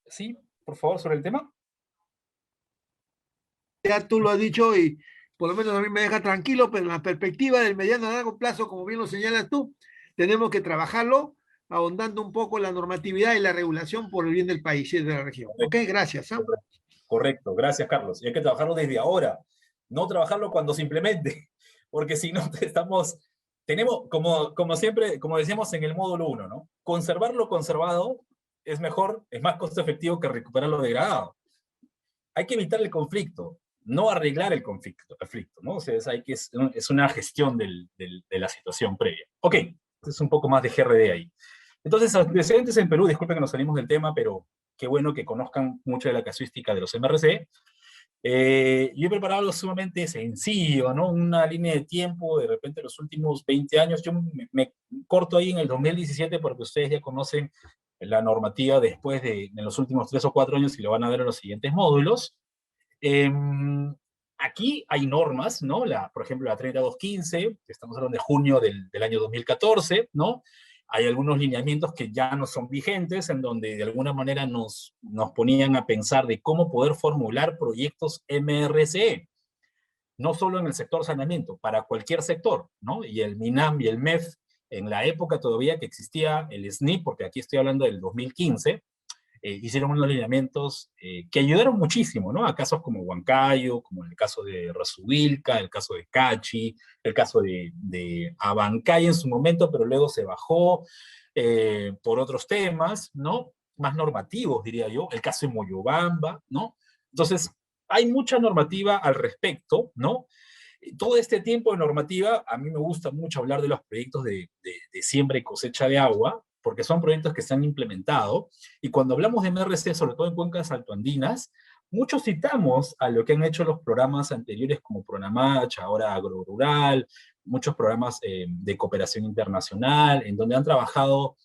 Sí, por favor, sobre el tema. Ya tú lo has dicho y por lo menos a mí me deja tranquilo, pero en la perspectiva del mediano a largo plazo, como bien lo señalas tú, tenemos que trabajarlo ahondando un poco la normatividad y la regulación por el bien del país y de la región. Ok, Correcto, gracias. ¿Ah? correcto, correcto. Gracias, Carlos. Y hay que trabajarlo desde ahora, no trabajarlo cuando se implemente, porque si no tenemos, como siempre, como decíamos en el módulo 1, ¿no? Conservar lo conservado es mejor, es más costo efectivo que recuperar lo degradado. Hay que evitar el conflicto, no arreglar el conflicto, ¿no? O sea, es una gestión de la situación previa. Ok, es un poco más de GRD ahí. Entonces, antecedentes en Perú, disculpen que nos salimos del tema, pero qué bueno que conozcan mucho de la casuística de los MRC. Yo he preparado algo sumamente sencillo, ¿no? Una línea de tiempo, de repente los últimos 20 años, yo me corto ahí en el 2017 porque ustedes ya conocen la normativa después de los últimos 3 o 4 años y lo van a ver en los siguientes módulos. Eh, Aquí hay normas, ¿no? Por ejemplo, la 3215, que estamos hablando de junio del año 2014, ¿no? Hay algunos lineamientos que ya no son vigentes, en donde de alguna manera nos ponían a pensar de cómo poder formular proyectos MRCE, no solo en el sector saneamiento, para cualquier sector, ¿no? Y el MINAM y el MEF, en la época todavía que existía el SNIP, porque aquí estoy hablando del 2015, hicieron unos lineamientos que ayudaron muchísimo, ¿no? A casos como Huancayo, como en el caso de Razubilca, el caso de Cachi, el caso de Abancay en su momento, pero luego se bajó por otros temas, ¿no? Más normativos, diría yo, el caso de Moyobamba, ¿no? Entonces, hay mucha normativa al respecto, ¿no? Todo este tiempo de normativa, a mí me gusta mucho hablar de los proyectos de siembra y cosecha de agua, porque son proyectos que se han implementado, y cuando hablamos de MRC, sobre todo en cuencas altoandinas, muchos citamos a lo que han hecho los programas anteriores como Pronamach, ahora Agrorural, muchos programas de cooperación internacional, en donde han trabajado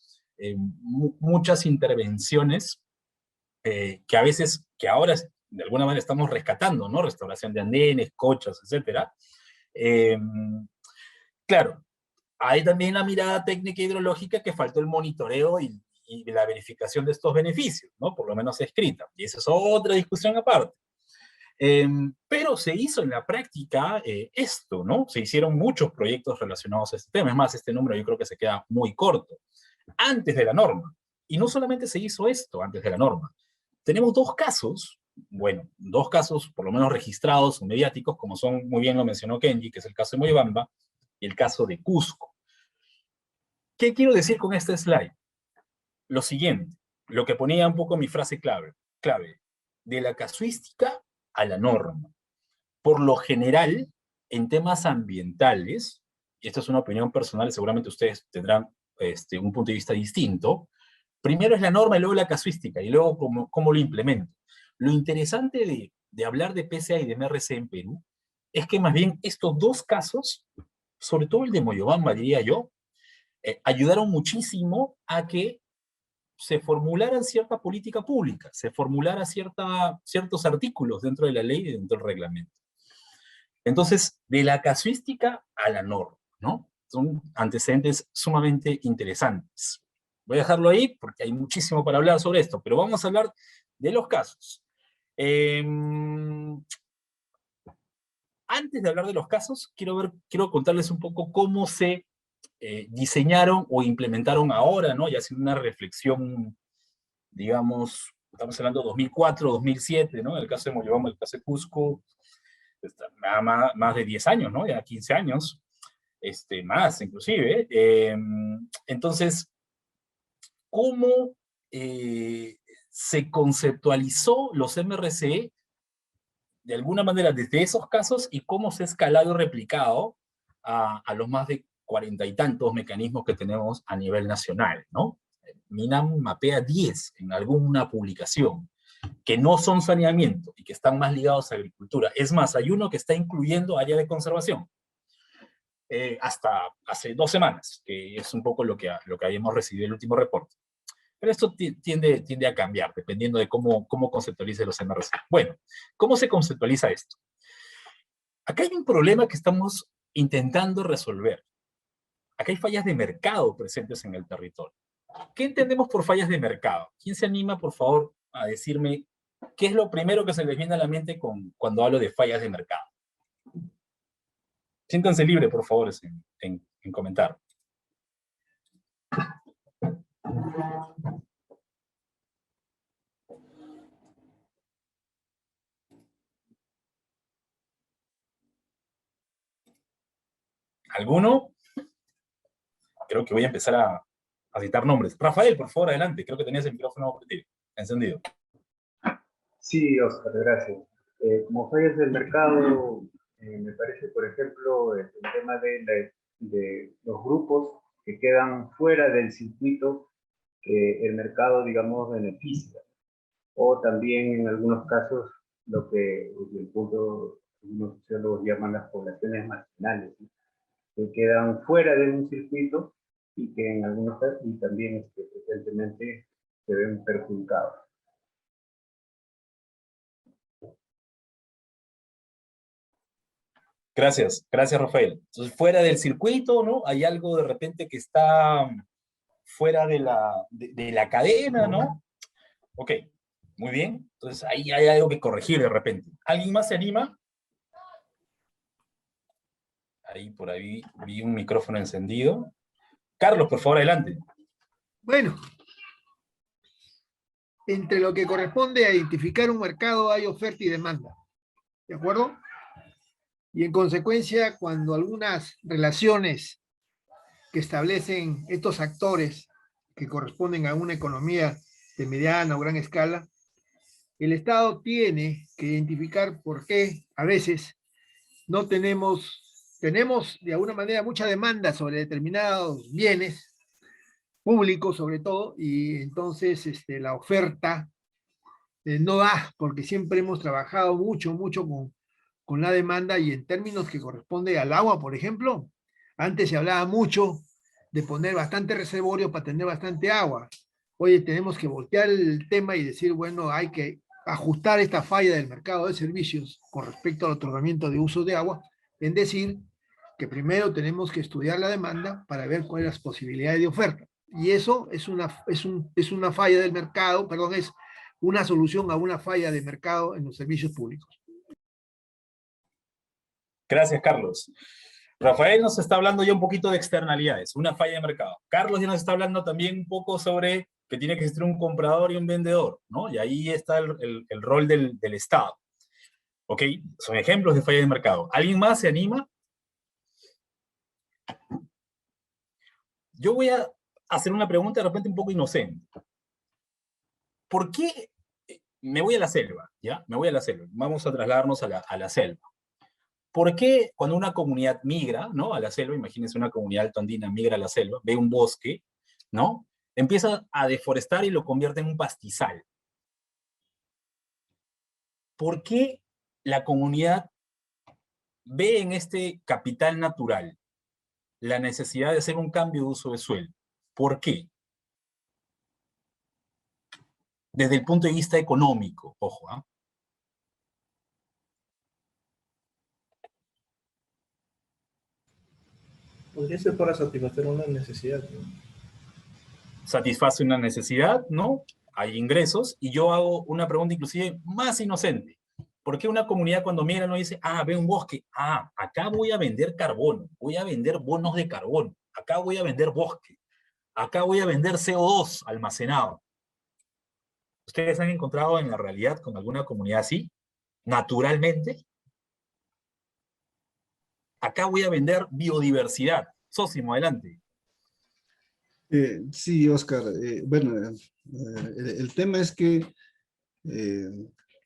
muchas intervenciones que a veces, que ahora de alguna manera estamos rescatando, ¿no? Restauración de andenes, cochas, etcétera. Eh, claro, hay también la mirada técnica e hidrológica que faltó el monitoreo y la verificación de estos beneficios, ¿no? Por lo menos escrita. Y esa es otra discusión aparte. Pero se hizo en la práctica esto, ¿no? Se hicieron muchos proyectos relacionados a este tema. Es más, este número yo creo que se queda muy corto. Antes de la norma. Y no solamente se hizo esto antes de la norma. Tenemos dos casos, bueno, dos casos por lo menos registrados o mediáticos, como son, muy bien lo mencionó Kenji, que es el caso de Moyobamba y el caso de Cusco. ¿Qué quiero decir con este slide? Lo siguiente, lo que ponía un poco mi frase clave, de la casuística a la norma. Por lo general, en temas ambientales, y esta es una opinión personal, seguramente ustedes tendrán un punto de vista distinto, primero es la norma y luego la casuística, y luego cómo lo implemento. Lo interesante de hablar de PCA y de MRC en Perú es que más bien estos dos casos, sobre todo el de Moyobamba, diría yo, ayudaron muchísimo a que se formularan cierta política pública, se formularan ciertos artículos dentro de la ley y dentro del reglamento. Entonces, de la casuística a la norma, ¿no? Son antecedentes sumamente interesantes. Voy a dejarlo ahí porque hay muchísimo para hablar sobre esto, pero vamos a hablar de los casos. Antes de hablar de los casos, quiero contarles un poco cómo se diseñaron o implementaron ahora, ¿no? Ya haciendo una reflexión, digamos, estamos hablando de 2004, 2007, ¿no? El caso de Moyobamba, el caso de Cusco, más de 10 años, ¿no? Ya 15 años, más inclusive. Entonces, ¿cómo se conceptualizó los MRC de alguna manera desde esos casos y cómo se ha escalado y replicado a los más de 40 y tantos mecanismos que tenemos a nivel nacional, ¿no? MINAM mapea 10 en alguna publicación que no son saneamiento y que están más ligados a agricultura. Es más, hay uno que está incluyendo área de conservación, hasta hace 2 semanas, que es un poco lo que habíamos recibido el último reporte. Pero esto tiende a cambiar, dependiendo de cómo conceptualice los MRC. Bueno, ¿cómo se conceptualiza esto? Acá hay un problema que estamos intentando resolver. Acá hay fallas de mercado presentes en el territorio. ¿Qué entendemos por fallas de mercado? ¿Quién se anima, por favor, a decirme qué es lo primero que se les viene a la mente cuando hablo de fallas de mercado. Siéntanse libres, por favor, en comentar. ¿Alguno? Creo que voy a empezar a citar nombres. Rafael, por favor, adelante. Creo que tenías el micrófono encendido. Sí, Oscar, gracias. Como fallas del mercado, me parece, por ejemplo, el tema de los grupos que quedan fuera del circuito que el mercado, digamos, beneficia. O también, en algunos casos, lo que desde el punto algunos sociólogos llaman las poblaciones marginales, ¿sí? Que quedan fuera de un circuito y que en algunos casos y también frecuentemente se ven perjudicados. Gracias, gracias Rafael. Entonces, fuera del circuito, ¿no? Hay algo de repente que está fuera de la cadena, ¿no? Ok, muy bien. Entonces, ahí hay algo que corregir de repente. ¿Alguien más se anima? Ahí, por ahí, vi un micrófono encendido. Carlos, por favor, adelante. Bueno, entre lo que corresponde a identificar un mercado hay oferta y demanda, ¿de acuerdo? Y en consecuencia, cuando algunas relaciones que establecen estos actores que corresponden a una economía de mediana o gran escala, el Estado tiene que identificar por qué a veces no tenemos de alguna manera mucha demanda sobre determinados bienes públicos sobre todo, y entonces la oferta no da, porque siempre hemos trabajado mucho con la demanda, y en términos que corresponde al agua, por ejemplo, antes se hablaba mucho de poner bastante reservorio para tener bastante agua. Oye, tenemos que voltear el tema y decir, bueno, hay que ajustar esta falla del mercado de servicios con respecto al otorgamiento de uso de agua, en decir que primero tenemos que estudiar la demanda para ver cuáles son las posibilidades de oferta. Y eso es una falla del mercado, perdón, es una solución a una falla de mercado en los servicios públicos. Gracias, Carlos. Rafael nos está hablando ya un poquito de externalidades, una falla de mercado. Carlos ya nos está hablando también un poco sobre que tiene que existir un comprador y un vendedor, ¿no? Y ahí está el rol del Estado. ¿Ok? Son ejemplos de falla de mercado. ¿Alguien más se anima? Yo voy a hacer una pregunta de repente un poco inocente. ¿Por qué me voy a la selva? ¿Ya? Me voy a la selva. Vamos a trasladarnos a la selva. ¿Por qué cuando una comunidad migra, ¿no? A la selva, imagínense una comunidad altoandina migra a la selva, ve un bosque, ¿no? Empieza a deforestar y lo convierte en un pastizal. ¿Por qué la comunidad ve en este capital natural la necesidad de hacer un cambio de uso de suelo? ¿Por qué? Desde el punto de vista económico, ojo, ¿ah? Podría ser para satisfacer una necesidad, ¿no? Satisface una necesidad, ¿no? Hay ingresos, y yo hago una pregunta inclusive más inocente. ¿Por qué una comunidad cuando migra no dice, ah, ve un bosque, ah, acá voy a vender carbono, voy a vender bonos de carbono, acá voy a vender bosque, acá voy a vender CO2 almacenado? ¿Ustedes han encontrado en la realidad con alguna comunidad así? Naturalmente. Acá voy a vender biodiversidad. Sósimo, adelante. Sí, Oscar. Bueno, el tema es que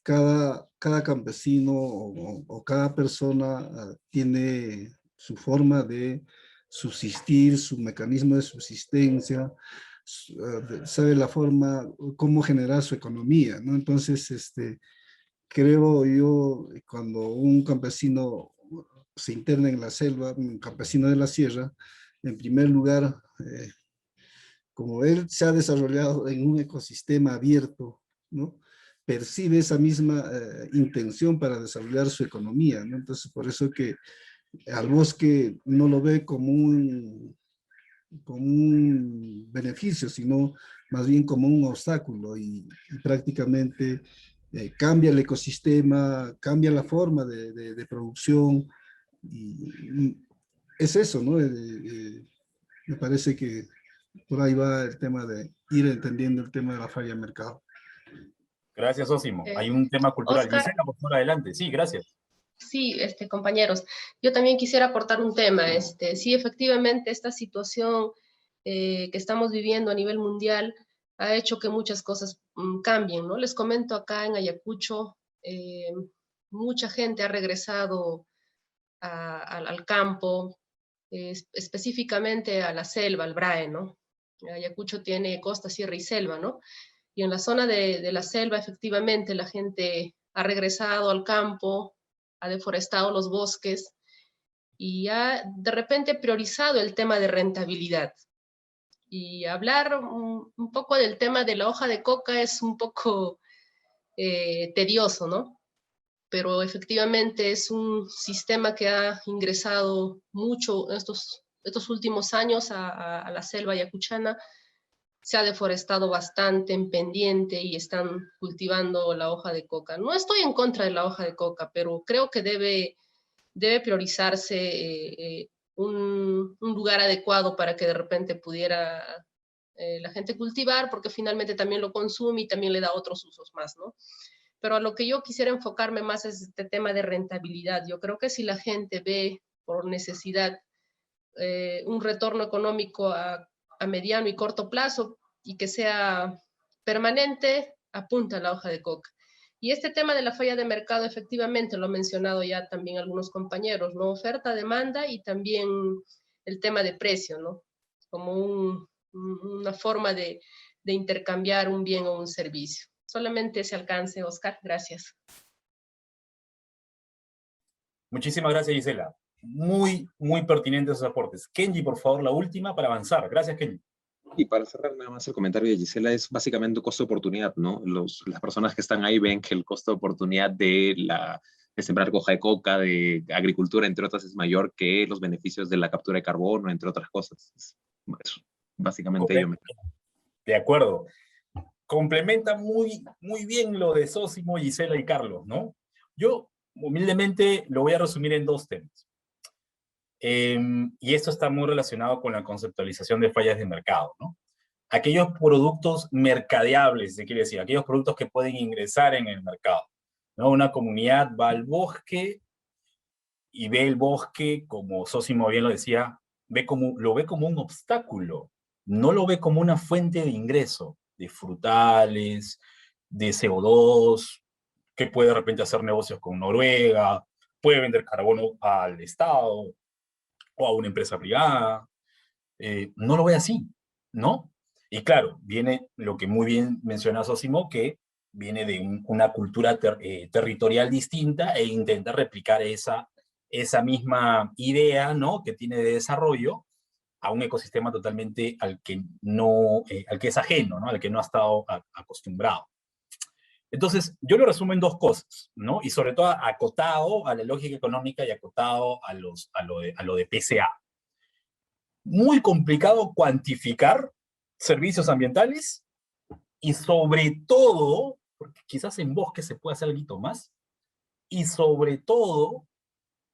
cada campesino o cada persona tiene su forma de subsistir, su mecanismo de subsistencia, sabe la forma, cómo generar su economía, ¿no? Entonces, creo yo, cuando un campesino se interna en la selva, un campesino de la sierra, en primer lugar, como él se ha desarrollado en un ecosistema abierto, ¿no? Percibe esa misma intención para desarrollar su economía, ¿no? Entonces, por eso que al bosque no lo ve como como un beneficio, sino más bien como un obstáculo y prácticamente cambia el ecosistema, cambia la forma de producción y es eso, ¿no? Me parece que por ahí va el tema de ir entendiendo el tema de la falla de mercado. Gracias, Osimo. Eh, Hay un tema cultural. Oscar, Gisela, por favor, adelante. Sí, gracias. sí, compañeros, yo también quisiera aportar un tema. Sí, efectivamente, esta situación que estamos viviendo a nivel mundial ha hecho que muchas cosas cambien, ¿no? Les comento acá en Ayacucho, mucha gente ha regresado al campo, específicamente a la selva, al BRAE, ¿no? Ayacucho tiene costa, sierra y selva, ¿no? Y en la zona de la selva, efectivamente, la gente ha regresado al campo, ha deforestado los bosques y ha de repente priorizado el tema de rentabilidad. Y hablar un poco del tema de la hoja de coca es un poco tedioso, ¿no? Pero efectivamente es un sistema que ha ingresado mucho estos últimos años a la selva ayacuchana. Se ha deforestado bastante en pendiente y están cultivando la hoja de coca. No estoy en contra de la hoja de coca, pero creo que debe priorizarse un lugar adecuado para que de repente pudiera la gente cultivar, porque finalmente también lo consume y también le da otros usos más, ¿no? Pero a lo que yo quisiera enfocarme más es este tema de rentabilidad. Yo creo que si la gente ve por necesidad un retorno económico a mediano y corto plazo y que sea permanente, apunta a la hoja de coca. Y este tema de la falla de mercado, efectivamente, lo han mencionado ya también algunos compañeros, ¿no? Oferta, demanda y también el tema de precio, ¿no? Como una forma de intercambiar un bien o un servicio. Solamente ese alcance, Oscar. Gracias. Muchísimas gracias, Gisela. Muy, muy pertinentes esos aportes. Kenji, por favor, la última para avanzar. Gracias, Kenji. Y para cerrar nada más el comentario de Gisela, es básicamente un costo de oportunidad, ¿no? Las personas que están ahí ven que el costo de oportunidad de sembrar hoja de coca, de agricultura, entre otras, es mayor que los beneficios de la captura de carbono, entre otras cosas. Es básicamente ello. De acuerdo. Complementa muy, muy bien lo de Sósimo, Gisela y Carlos, ¿no? Yo, humildemente, lo voy a resumir en dos temas. Y esto está muy relacionado con la conceptualización de fallas de mercado, ¿no? Aquellos productos mercadeables, se quiere decir, aquellos productos que pueden ingresar en el mercado, ¿no? Una comunidad va al bosque y ve el bosque, como Sósimo bien lo decía, lo ve como un obstáculo, no lo ve como una fuente de ingreso, de frutales, de CO2, que puede de repente hacer negocios con Noruega, puede vender carbono al Estado o a una empresa privada. No lo ve así, ¿no? Y claro, viene lo que muy bien menciona Sósimo, que viene de una cultura territorial distinta e intenta replicar esa misma idea, ¿no?, que tiene de desarrollo a un ecosistema totalmente al que es ajeno, ¿no?, al que no ha estado acostumbrado. Entonces, yo lo resumo en dos cosas, ¿no? Y sobre todo acotado a la lógica económica y acotado a lo de PCA. Muy complicado cuantificar servicios ambientales y sobre todo, porque quizás en bosque se puede hacer algo más, y sobre todo,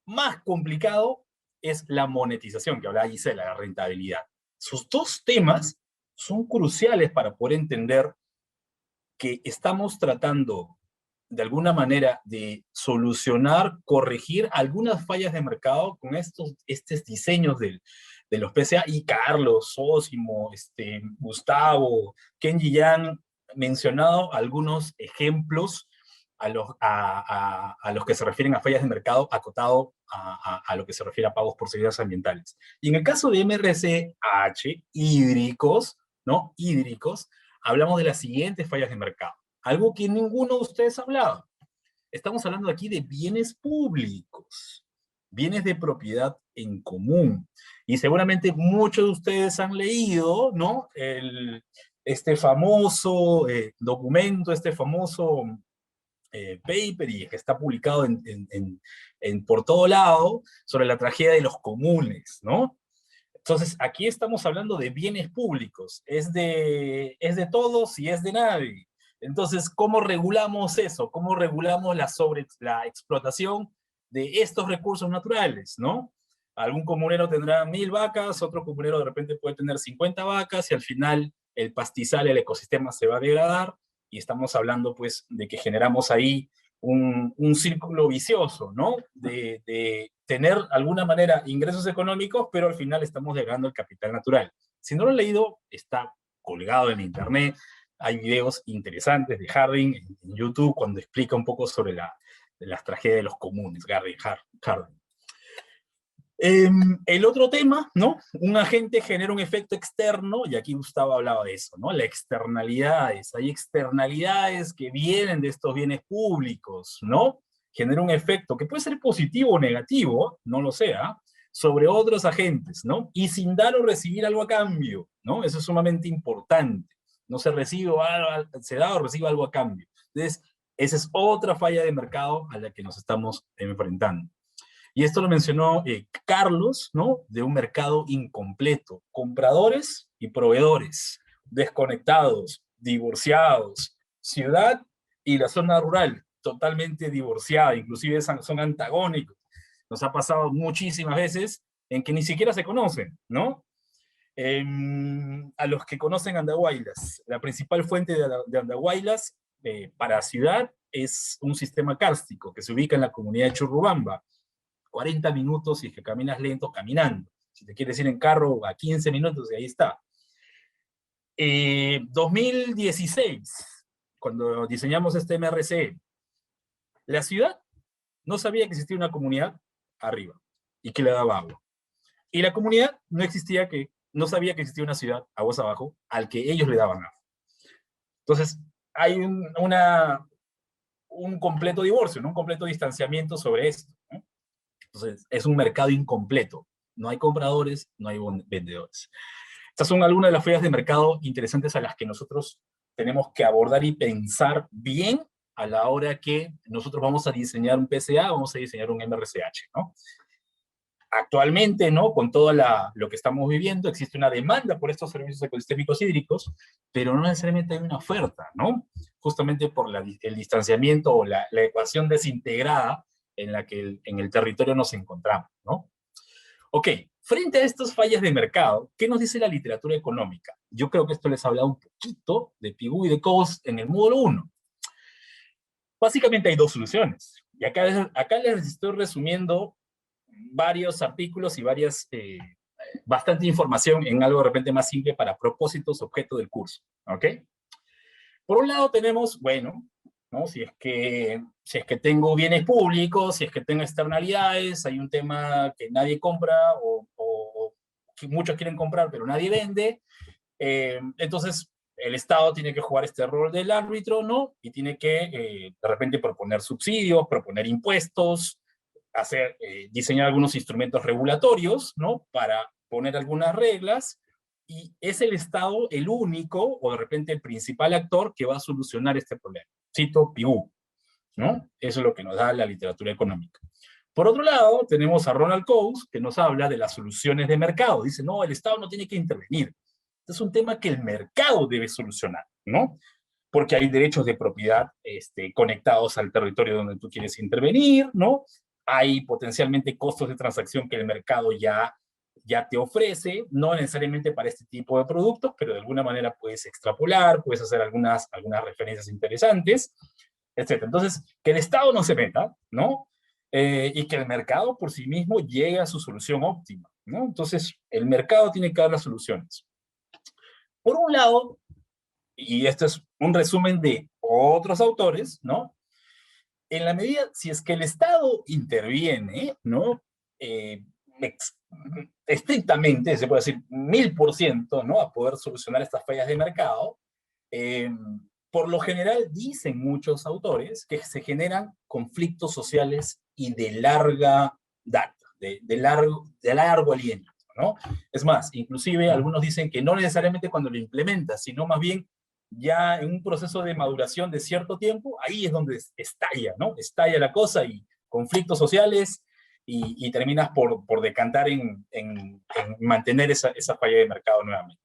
más complicado es la monetización, que hablaba Gisela, la rentabilidad. Sus dos temas son cruciales para poder entender que estamos tratando de alguna manera de solucionar, corregir algunas fallas de mercado con estos diseños de los PCA, y Carlos, Sósimo, Gustavo, Kenji ya han mencionado algunos ejemplos a los que se refieren a fallas de mercado acotado a lo que se refiere a pagos por servicios ambientales. Y en el caso de MRCH, hídricos, ¿no? Hídricos, hablamos de las siguientes fallas de mercado. Algo que ninguno de ustedes ha hablado. Estamos hablando aquí de bienes públicos, bienes de propiedad en común. Y seguramente muchos de ustedes han leído, ¿no?, este famoso documento, este famoso paper, y que está publicado por todo lado, sobre la tragedia de los comunes, ¿no? Entonces, aquí estamos hablando de bienes públicos, es de todos y es de nadie. Entonces, ¿cómo regulamos eso? ¿Cómo regulamos la explotación de estos recursos naturales, no? Algún comunero tendrá 1000 vacas, otro comunero de repente puede tener 50 vacas, y al final el pastizal, el ecosistema se va a degradar, y estamos hablando, pues, de que generamos ahí un círculo vicioso, ¿no? De tener, de alguna manera, ingresos económicos, pero al final estamos degradando el capital natural. Si no lo han leído, está colgado en internet, hay videos interesantes de Harding en YouTube cuando explica un poco sobre las tragedias de los comunes, Harding. El otro tema, ¿no? Un agente genera un efecto externo, y aquí Gustavo hablaba de eso, ¿no? Las externalidades. Hay externalidades que vienen de estos bienes públicos, ¿no? Genera un efecto que puede ser positivo o negativo, no lo sé, sobre otros agentes, ¿no? Y sin dar o recibir algo a cambio, ¿no? Eso es sumamente importante. No se da o recibe algo a cambio. Entonces, esa es otra falla de mercado a la que nos estamos enfrentando. Y esto lo mencionó Carlos, ¿no? De un mercado incompleto. Compradores y proveedores, desconectados, divorciados. Ciudad y la zona rural, totalmente divorciada, inclusive son antagónicos. Nos ha pasado muchísimas veces en que ni siquiera se conocen, ¿no? A los que conocen Andahuaylas, la principal fuente de Andahuaylas para ciudad es un sistema kárstico que se ubica en la comunidad de Churrubamba. 40 minutos si es que caminas lento, caminando. Si te quieres ir en carro, a 15 minutos y ahí está. 2016, cuando diseñamos este MRC, la ciudad no sabía que existía una comunidad arriba y que le daba agua. Y la comunidad no sabía que existía una ciudad aguas abajo al que ellos le daban agua. Entonces, hay un completo divorcio, ¿no? Un completo distanciamiento sobre esto, ¿no? Entonces, es un mercado incompleto. No hay compradores, no hay vendedores. Estas son algunas de las fallas de mercado interesantes a las que nosotros tenemos que abordar y pensar bien a la hora que nosotros vamos a diseñar un PCA, vamos a diseñar un MRCH, ¿no? Actualmente, ¿no? Con todo lo que estamos viviendo, existe una demanda por estos servicios ecosistémicos hídricos, pero no necesariamente hay una oferta, ¿no? Justamente por el distanciamiento o la ecuación desintegrada en la que en el territorio nos encontramos, ¿no? Ok, frente a estas fallas de mercado, ¿qué nos dice la literatura económica? Yo creo que esto les ha hablado un poquito de Pigou y de Coase en el módulo 1. Básicamente hay dos soluciones, y acá les estoy resumiendo varios artículos y bastante información en algo de repente más simple para propósitos, objeto del curso, ¿ok? Por un lado tenemos, bueno, ¿no? Si es que tengo bienes públicos, si es que tengo externalidades, hay un tema que nadie compra o que muchos quieren comprar pero nadie vende, entonces el Estado tiene que jugar este rol del árbitro, ¿no? Y tiene que de repente proponer subsidios, proponer impuestos, diseñar algunos instrumentos regulatorios, ¿no? Para poner algunas reglas, y es el Estado el único, o de repente el principal actor que va a solucionar este problema. Cito Pigou, ¿no? Eso es lo que nos da la literatura económica. Por otro lado, tenemos a Ronald Coase, que nos habla de las soluciones de mercado. Dice, no, el Estado no tiene que intervenir. Este es un tema que el mercado debe solucionar, ¿no? Porque hay derechos de propiedad conectados al territorio donde tú quieres intervenir, ¿no? Hay potencialmente costos de transacción que el mercado ya te ofrece, no necesariamente para este tipo de productos, pero de alguna manera puedes extrapolar, puedes hacer algunas referencias interesantes, etc. Entonces, que el Estado no se meta, ¿no? Y que el mercado por sí mismo llegue a su solución óptima, ¿no? Entonces, el mercado tiene que dar las soluciones. Por un lado, y esto es un resumen de otros autores, ¿no? En la medida, si es que el Estado interviene, ¿no? Estrictamente, se puede decir 1000%, ¿no? A poder solucionar estas fallas de mercado, por lo general dicen muchos autores que se generan conflictos sociales y de larga data, de largo aliento, ¿no? Es más, inclusive algunos dicen que no necesariamente cuando lo implementas, sino más bien ya en un proceso de maduración de cierto tiempo, ahí es donde estalla, ¿no? Estalla la cosa y conflictos sociales y terminas por decantar en mantener esa falla de mercado nuevamente.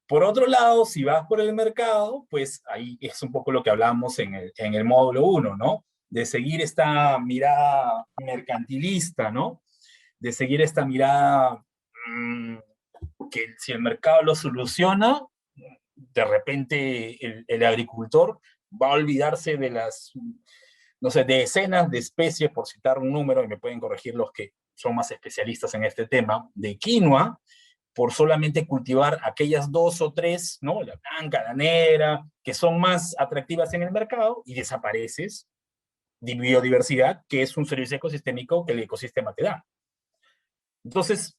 Por otro lado, si vas por el mercado, pues ahí es un poco lo que hablamos en el módulo 1, ¿no? De seguir esta mirada mercantilista, ¿no? De seguir esta mirada que si el mercado lo soluciona, de repente el agricultor va a olvidarse de las, no sé, de decenas de especies, por citar un número, y me pueden corregir los que son más especialistas en este tema, de quinoa, por solamente cultivar aquellas 2 o 3, ¿no? La blanca, la negra, que son más atractivas en el mercado, y desapareces de biodiversidad, que es un servicio ecosistémico que el ecosistema te da. Entonces,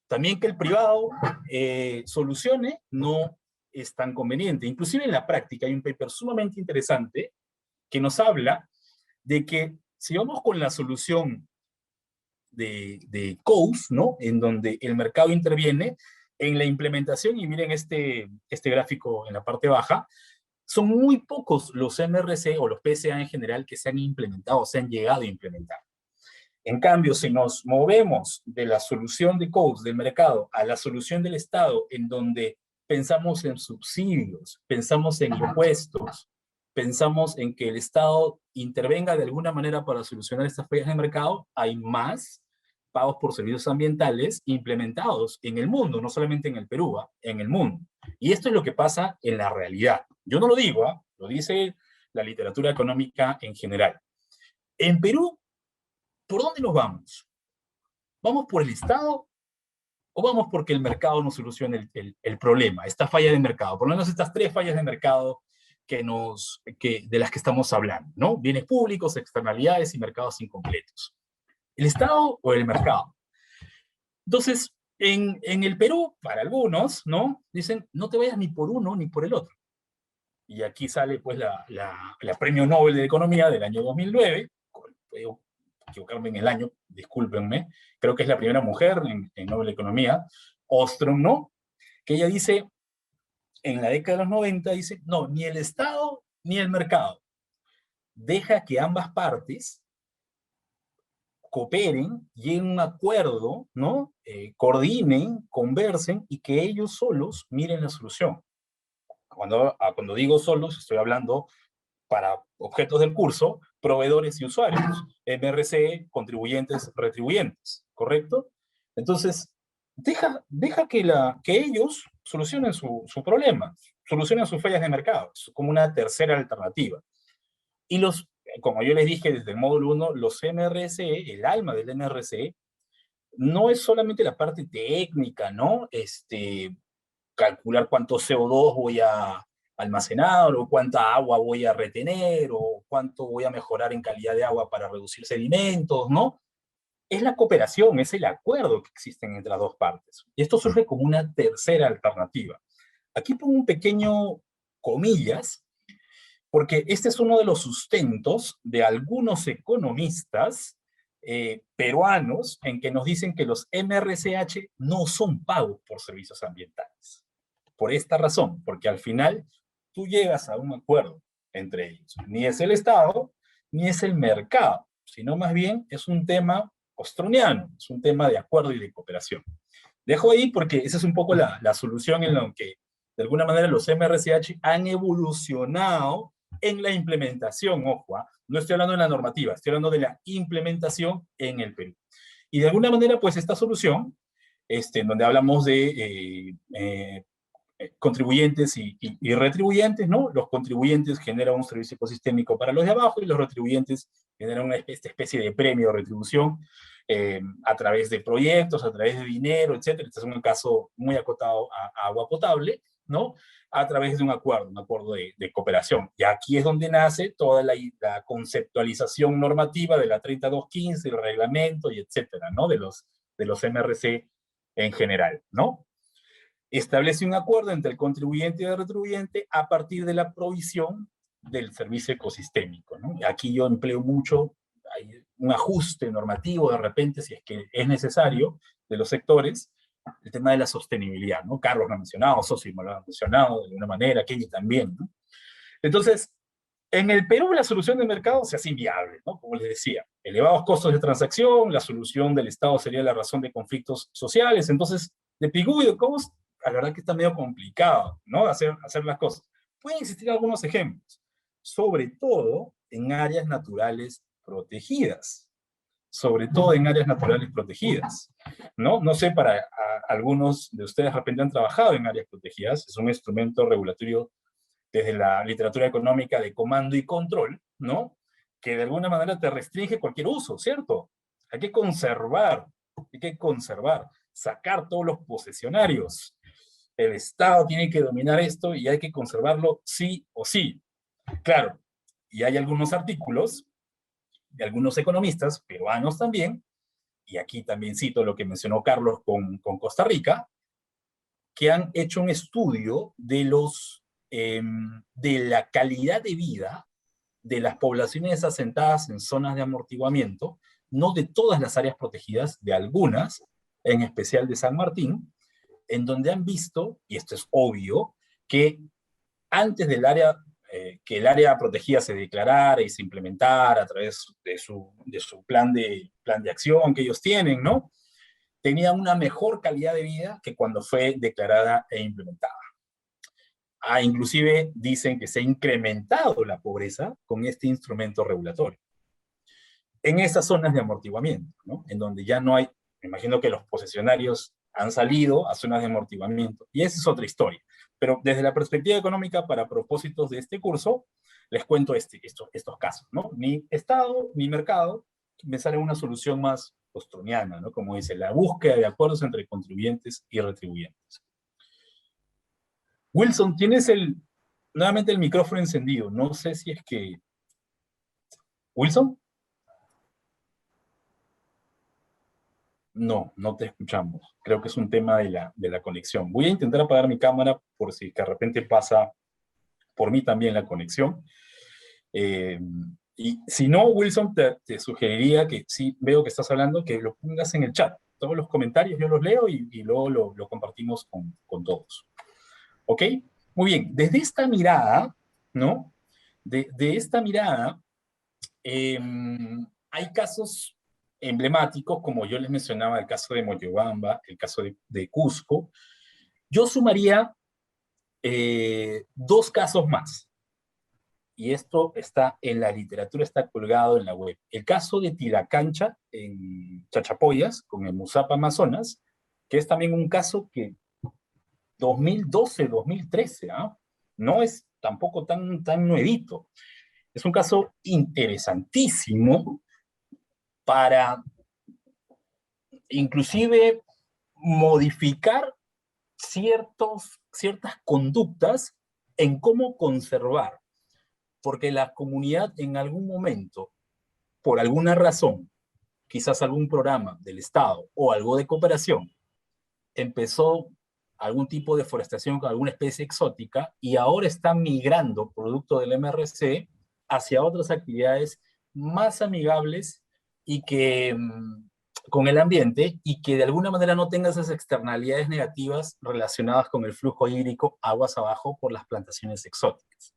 también que el privado solucione no es tan conveniente. Inclusive en la práctica hay un paper sumamente interesante que nos habla de que si vamos con la solución de COUS, ¿no? En donde el mercado interviene en la implementación, y miren este gráfico en la parte baja, son muy pocos los MRC o los PSA en general que se han implementado, se han llegado a implementar. En cambio, si nos movemos de la solución de COUS del mercado a la solución del Estado, en donde pensamos en subsidios, pensamos en impuestos, pensamos en que el Estado intervenga de alguna manera para solucionar estas fallas de mercado, hay más pagos por servicios ambientales implementados en el mundo, no solamente en el Perú, en el mundo. Y esto es lo que pasa en la realidad. Yo no lo digo, lo dice la literatura económica en general. En Perú, ¿por dónde nos vamos? ¿Vamos por el Estado o vamos porque el mercado nos solucione el problema, esta falla de mercado? Por lo menos estas 3 fallas de mercado de las que estamos hablando, ¿no? Bienes públicos, externalidades y mercados incompletos. ¿El Estado o el mercado? Entonces, en el Perú, para algunos, ¿no? Dicen, no te vayas ni por uno ni por el otro. Y aquí sale, pues, la Premio Nobel de Economía del año 2009, puedo equivocarme en el año, discúlpenme, creo que es la primera mujer en Nobel de Economía, Ostrom, ¿no? Que ella dice, en la década de los 90, dice, no, ni el Estado ni el mercado. Deja que ambas partes cooperen, lleguen a un acuerdo, ¿no? Coordinen, conversen, y que ellos solos miren la solución. Cuando digo solos, estoy hablando para objetos del curso, proveedores y usuarios, MRC, contribuyentes, retribuyentes, ¿correcto? Entonces, deja que ellos solucionen su problema, solucionen sus fallas de mercado, es como una tercera alternativa. Y como yo les dije desde el módulo 1, los MRC, el alma del MRC, no es solamente la parte técnica, ¿no? Calcular cuánto CO2 voy a almacenar, o cuánta agua voy a retener, o cuánto voy a mejorar en calidad de agua para reducir sedimentos, ¿no? Es la cooperación, es el acuerdo que existen entre las dos partes. Y esto surge como una tercera alternativa. Aquí pongo un pequeño comillas, porque este es uno de los sustentos de algunos economistas peruanos en que nos dicen que los MRCH no son pagos por servicios ambientales. Por esta razón, porque al final tú llegas a un acuerdo entre ellos. Ni es el Estado, ni es el mercado, sino más bien es un tema ostroniano, es un tema de acuerdo y de cooperación. Dejo ahí porque esa es un poco la solución en la que, de alguna manera, los MRCH han evolucionado en la implementación, ojo, no estoy hablando de la normativa, estoy hablando de la implementación en el Perú. Y de alguna manera, pues esta solución, en donde hablamos de contribuyentes y retribuyentes, ¿no? Los contribuyentes generan un servicio ecosistémico para los de abajo, y los retribuyentes generan esta especie de premio o retribución a través de proyectos, a través de dinero, etc. Este es un caso muy acotado a agua potable, ¿no? A través de un acuerdo de cooperación. Y aquí es donde nace toda la conceptualización normativa de la 3215, el reglamento, y etcétera, ¿no? De los MRC en general, ¿no? Establece un acuerdo entre el contribuyente y el retribuyente a partir de la provisión del servicio ecosistémico, ¿no? Aquí yo empleo mucho, hay un ajuste normativo de repente, si es que es necesario, de los sectores, el tema de la sostenibilidad, ¿no? Carlos lo ha mencionado, Sosi lo ha mencionado de alguna manera, Kenny también, ¿no? Entonces, En el Perú la solución de mercado se hace inviable, ¿no? Como les decía, elevados costos de transacción, la solución del Estado sería la razón de conflictos sociales, entonces de Pigú y de Cobos, la verdad que está medio complicado, ¿no? Hacer las cosas. Pueden existir algunos ejemplos, sobre todo en áreas naturales protegidas, sobre todo en áreas naturales protegidas, ¿no? No sé, para algunos de ustedes de repente han trabajado en áreas protegidas, es un instrumento regulatorio desde la literatura económica de comando y control, ¿no? Que de alguna manera te restringe cualquier uso, ¿cierto? Hay que conservar, sacar todos los posesionarios. El Estado tiene que dominar esto y hay que conservarlo sí o sí. Claro, y hay algunos artículos de algunos economistas, peruanos también, y aquí también cito lo que mencionó Carlos con Costa Rica, que han hecho un estudio de la calidad de vida de las poblaciones asentadas en zonas de amortiguamiento, no de todas las áreas protegidas, de algunas, en especial de San Martín, en donde han visto, y esto es obvio, que antes que el área protegida se declarara y se implementara a través de su plan de acción que ellos tienen, ¿no? Tenía una mejor calidad de vida que cuando fue declarada e implementada. Inclusive dicen que se ha incrementado la pobreza con este instrumento regulatorio. En esas zonas de amortiguamiento, ¿no? En donde ya no hay, me imagino que los posesionarios han salido a zonas de amortiguamiento, y esa es otra historia. Pero desde la perspectiva económica, para propósitos de este curso, les cuento estos casos, ¿no? Ni Estado, ni mercado, me sale una solución más postroniana, ¿no? Como dice, la búsqueda de acuerdos entre contribuyentes y retribuyentes. Wilson, tienes nuevamente el micrófono encendido. No sé si es que... ¿Wilson? No, no te escuchamos. Creo que es un tema de la conexión. Voy a intentar apagar mi cámara por si de repente pasa por mí también la conexión. Y si no, Wilson, te sugeriría que, si veo que estás hablando, que lo pongas en el chat. Todos los comentarios yo los leo y luego lo compartimos con todos. ¿Ok? Muy bien. Desde esta mirada, ¿no? De esta mirada, hay casos emblemáticos, como yo les mencionaba, el caso de Moyobamba, el caso de Cusco. Yo sumaría dos casos más. Y esto está en la literatura, está colgado en la web. El caso de Tiracancha, en Chachapoyas, con el Musapa Amazonas, que es también un caso que 2012, 2013, ¿ah? No es tampoco tan nuevito. Es un caso interesantísimo para inclusive modificar ciertas conductas en cómo conservar, porque la comunidad en algún momento, por alguna razón, quizás algún programa del Estado o algo de cooperación, empezó algún tipo de forestación con alguna especie exótica y ahora está migrando, producto del MRC, hacia otras actividades más amigables y que con el ambiente, y que de alguna manera no tenga esas externalidades negativas relacionadas con el flujo hídrico aguas abajo por las plantaciones exóticas.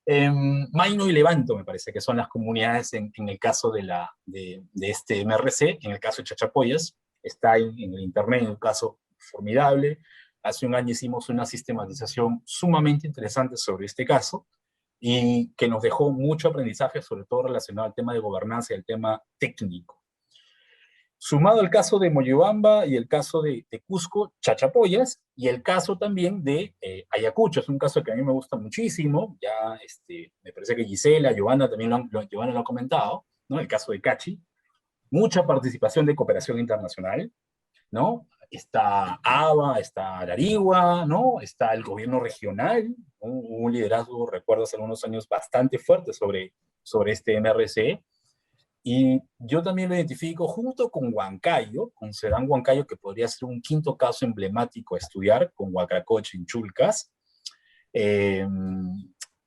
Maino y Levanto me parece que son las comunidades en el caso de este MRC. En el caso de Chachapoyas está en el internet, en un caso formidable. Hace un año hicimos una sistematización sumamente interesante sobre este caso y que nos dejó mucho aprendizaje, sobre todo relacionado al tema de gobernanza y al tema técnico. Sumado al caso de Moyobamba y el caso de Cusco, Chachapoyas, y el caso también de Ayacucho, es un caso que a mí me gusta muchísimo, ya me parece que Gisela, Giovanna también Giovanna lo ha comentado, ¿no? El caso de Cachi, mucha participación de cooperación internacional, ¿no? Está ABA, está Ararigua, ¿no? Está el gobierno regional, ¿no? Un liderazgo, recuerdo hace algunos años, bastante fuerte sobre este MRC. Y yo también lo identifico junto con Huancayo, con Sedán Huancayo, que podría ser un quinto caso emblemático a estudiar, con Huacacoche en Chulcas,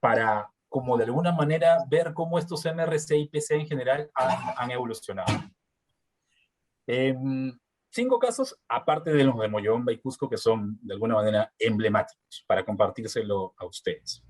para, como de alguna manera, ver cómo estos MRC y PC en general han evolucionado. 5 casos, aparte de los de Moyobamba y Cusco, que son de alguna manera emblemáticos, para compartírselo a ustedes.